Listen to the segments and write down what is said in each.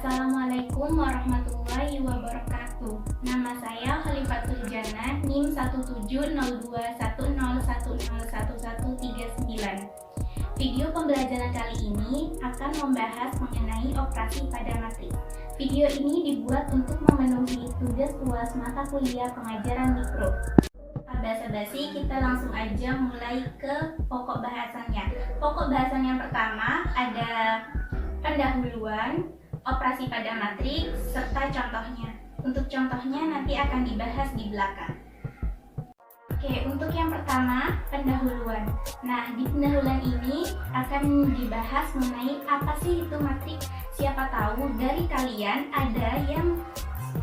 Assalamualaikum warahmatullahi wabarakatuh. Nama saya Khalifatul Jannah, NIM 1702101111139. Video pembelajaran kali ini akan membahas mengenai operasi pada matriks. Video ini dibuat untuk memenuhi tugas UAS mata kuliah pengajaran mikro. Basa-basi, kita langsung aja mulai ke pokok bahasannya. Pokok bahasan yang pertama ada pendahuluan, operasi pada matriks, serta contohnya. Untuk contohnya nanti akan dibahas di belakang. Oke, untuk yang pertama, pendahuluan. Nah, di pendahuluan ini akan dibahas mengenai apa sih itu matriks. Siapa tahu dari kalian ada yang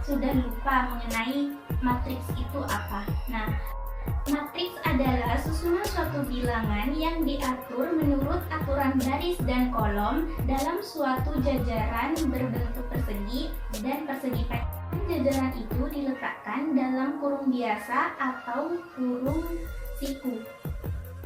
sudah lupa mengenai matriks itu apa. Nah, matriks adalah susunan suatu bilangan yang diatur menurut aturan baris dan kolom dalam suatu jajaran berbentuk persegi dan persegi pendek. Jajaran itu diletakkan dalam kurung biasa atau kurung siku.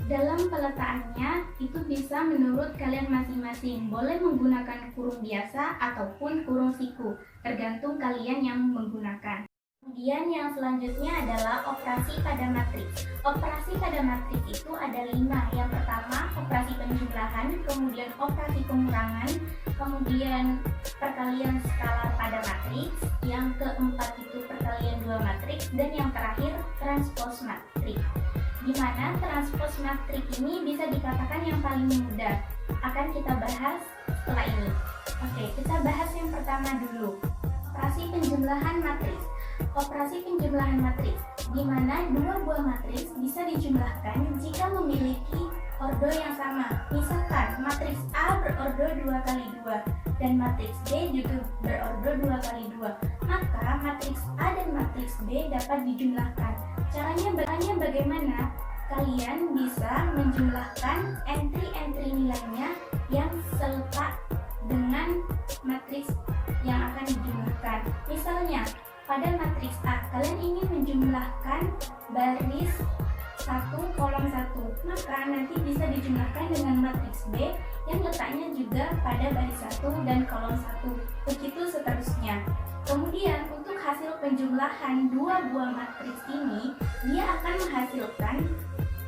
Dalam peletakannya itu bisa menurut kalian masing-masing, boleh menggunakan kurung biasa ataupun kurung siku, tergantung kalian yang menggunakan. Kemudian yang selanjutnya adalah operasi pada matriks. Operasi pada matriks itu ada 5. Yang pertama, operasi penjumlahan, kemudian operasi pengurangan, kemudian perkalian skalar pada matriks, yang keempat itu perkalian dua matriks, dan yang terakhir transpose matriks. Di mana transpose matriks ini bisa dikatakan yang paling mudah. Akan kita bahas setelah ini. Oke, kita bahas yang pertama dulu. Operasi penjumlahan matriks. Operasi penjumlahan matriks, di mana dua buah matriks bisa dijumlahkan jika memiliki ordo yang sama. Misalkan matriks A berordo 2 kali 2 dan matriks B juga berordo 2 kali 2, maka matriks A dan matriks B dapat dijumlahkan. Caranya bagaimana? Kalian bisa menjumlahkan entry-entry nilainya yang seletak dengan matriks yang akan dijumlahkan. Misalnya, pada matriks A, kalian ingin menjumlahkan baris 1, kolom 1, maka nanti bisa dijumlahkan dengan matriks B yang letaknya juga pada baris 1 dan kolom 1. Begitu seterusnya. Kemudian untuk hasil penjumlahan dua buah matriks ini, dia akan menghasilkan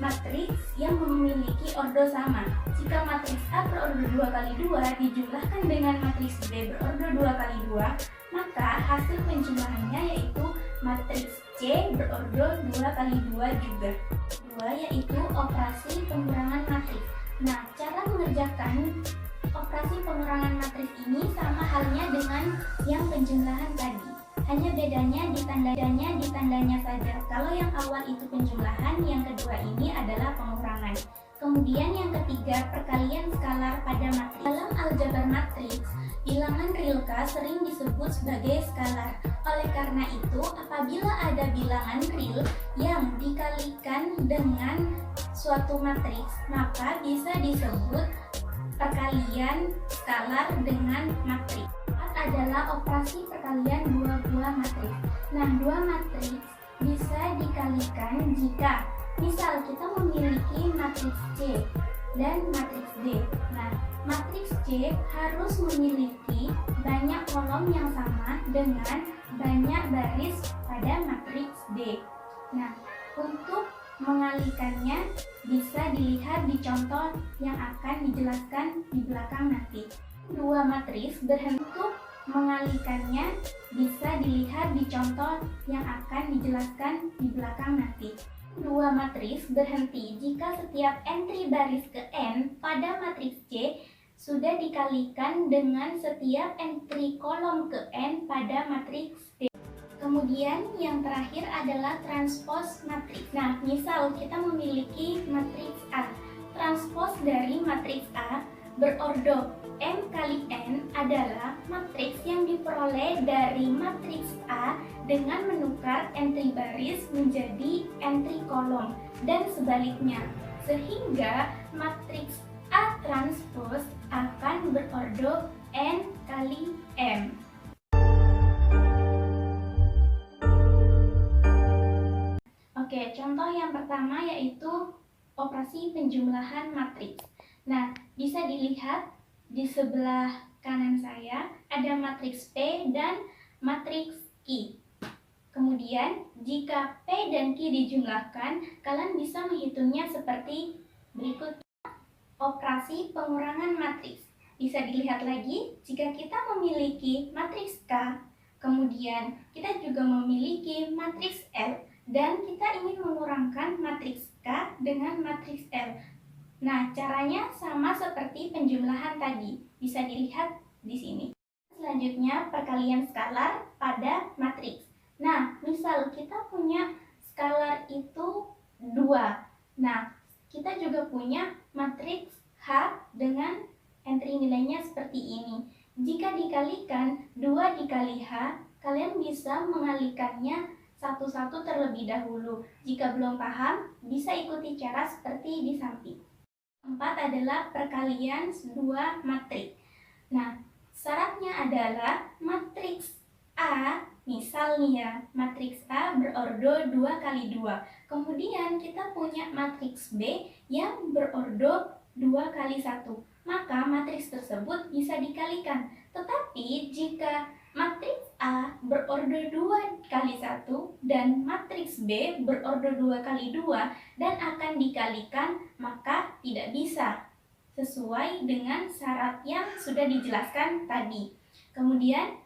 matriks yang memiliki ordo sama. Jika matriks A berordo 2 kali 2 dijumlahkan dengan matriks B berordo 2 kali 2, maka hasil penjumlahannya yaitu matriks C berordo 2 kali 2 juga. Kedua yaitu operasi pengurangan matriks. Nah, cara mengerjakan operasi pengurangan matriks ini sama halnya dengan yang penjumlahan tadi. Hanya bedanya di tandanya saja. Kalau yang awal itu penjumlahan, yang kedua ini adalah pengurangan. Kemudian yang ketiga, perkalian skalar pada matriks. Dalam aljabar matriks, bilangan Rilke sering disebut sebagai skalar. Oleh karena itu, apabila ada bilangan real yang dikalikan dengan suatu matriks, maka bisa disebut perkalian skalar dengan matriks. Adalah operasi perkalian dua buah matriks. Nah, dua matriks bisa dikalikan jika misal kita memiliki matriks C dan matriks D. Nah, matriks C harus memiliki banyak kolom yang sama dengan banyak baris pada matriks D. Nah, untuk mengalikannya bisa dilihat di contoh yang akan dijelaskan di belakang nanti. Dua matriks berbentuk mengalikannya bisa dilihat di contoh yang akan dijelaskan di belakang nanti. Dua matriks berhenti jika setiap entry baris ke n pada matriks C sudah dikalikan dengan setiap entry kolom ke n pada matriks D. Kemudian yang terakhir adalah transpose matriks. Nah, misal kita memiliki matriks A. Transpose dari matriks A berordo M kali N adalah matriks yang diperoleh dari matriks A dengan menukar entry baris menjadi entry kolom dan sebaliknya, sehingga matriks A transpose akan berordo N kali M. Oke, contoh yang pertama yaitu operasi penjumlahan matriks. Nah, bisa dilihat di sebelah kanan saya ada matriks P dan matriks Q. Kemudian, jika P dan Q dijumlahkan, kalian bisa menghitungnya seperti berikut. Operasi pengurangan matriks. Bisa dilihat lagi, jika kita memiliki matriks K, kemudian kita juga memiliki matriks L, dan kita ingin mengurangkan matriks K dengan matriks L. Nah, caranya sama seperti penjumlahan tadi. Bisa dilihat di sini. Selanjutnya, perkalian skalar pada matriks. Nah, misal kita punya skalar itu 2. Nah, kita juga punya matriks H dengan entry nilainya seperti ini. Jika dikalikan 2 dikali H, kalian bisa mengalikannya satu-satu terlebih dahulu. Jika belum paham, bisa ikuti cara seperti di samping. 4 adalah perkalian 2 matriks. Nah, syaratnya adalah matriks A, misal nih ya, matriks A berordo 2 kali 2. Kemudian kita punya matriks B yang berordo 2 kali 1. Maka matriks tersebut bisa dikalikan. Tetapi jika matriks A berordo 2 kali 1 dan matriks B berordo 2 kali 2 dan akan dikalikan, maka tidak bisa. Sesuai dengan syarat yang sudah dijelaskan tadi. Kemudian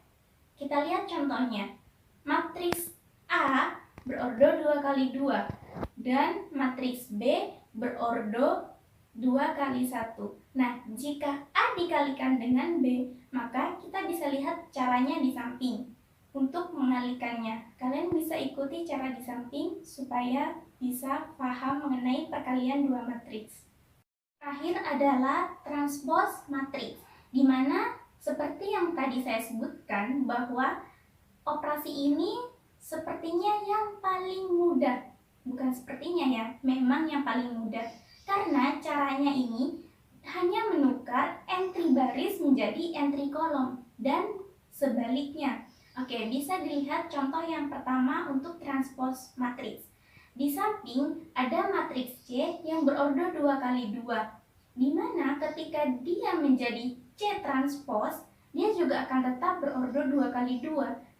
kita lihat contohnya. Matriks A berordo 2 kali 2 dan matriks B berordo 2 kali 1. Nah, jika A dikalikan dengan B, maka kita bisa lihat caranya di samping. Untuk mengalikannya, kalian bisa ikuti cara di samping supaya bisa paham mengenai perkalian 2 matriks. Terakhir adalah transpos matriks, di mana seperti yang tadi saya sebutkan bahwa operasi ini sepertinya yang paling mudah. Bukan sepertinya ya, memang yang paling mudah. Karena caranya ini hanya menukar entry baris menjadi entry kolom dan sebaliknya. Oke, bisa dilihat contoh yang pertama untuk transpos matriks. Di samping ada matriks C yang berordo 2 kali 2, di mana ketika dia menjadi C transpos, dia juga akan tetap berordo 2 kali 2.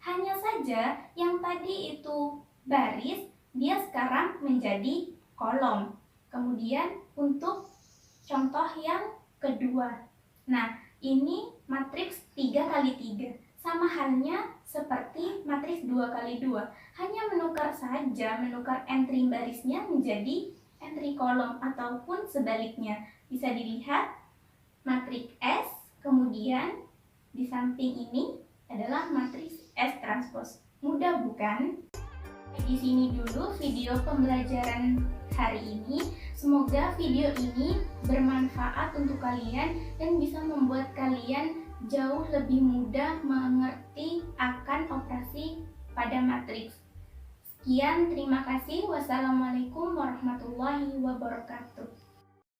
Hanya saja yang tadi itu baris, dia sekarang menjadi kolom. Kemudian untuk contoh yang kedua. Nah, ini matriks 3 kali 3. Sama halnya seperti matriks 2 kali 2. Hanya menukar saja, menukar entry barisnya menjadi entry kolom ataupun sebaliknya. Bisa dilihat matriks S, kemudian di samping ini adalah matriks S transpos. Mudah bukan? Di sini dulu video pembelajaran hari ini. Semoga video ini bermanfaat untuk kalian dan bisa membuat kalian jauh lebih mudah mengerti akan operasi pada matriks. Sekian, terima kasih. Wassalamualaikum warahmatullahi wabarakatuh.